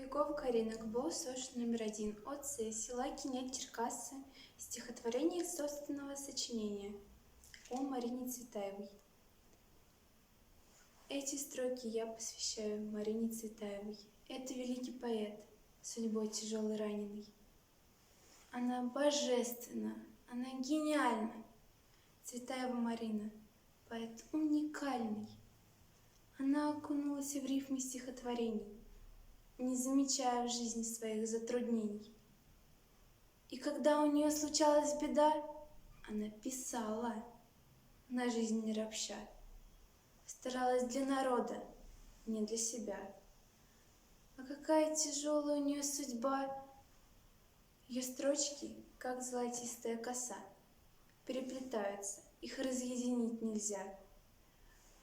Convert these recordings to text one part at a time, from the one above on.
Поляков Карина ГБО СОЖ №1 ОЦ села Кинять Черкассы. Стихотворение собственного сочинения о Марине Цветаевой. Эти строки я посвящаю Марине Цветаевой. Это великий поэт, судьбой тяжелой раненый. Она божественна, она гениальна. Цветаева Марина, поэт уникальный. Она окунулась в рифмы стихотворений, не замечая в жизни своих затруднений. И когда у нее случалась беда, она писала, на жизнь не ропща. Старалась для народа, не для себя. А какая тяжелая у нее судьба! Ее строчки, как золотистая коса, переплетаются, их разъединить нельзя.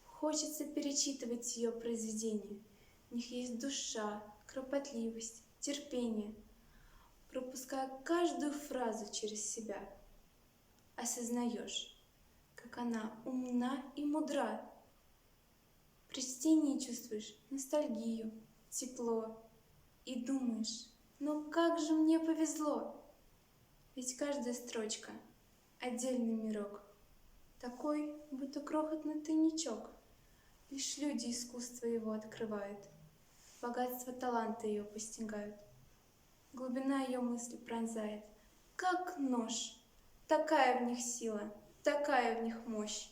Хочется перечитывать ее произведения. В них есть душа, кропотливость, терпение. Пропуская каждую фразу через себя, осознаешь, как она умна и мудра. При чтении чувствуешь ностальгию, тепло и думаешь, ну как же мне повезло! Ведь каждая строчка — отдельный мирок, такой, будто крохотный тайничок. Лишь люди искусства его открывают, богатство таланта ее постигают. Глубина ее мысли пронзает, как нож. Такая в них сила, такая в них мощь.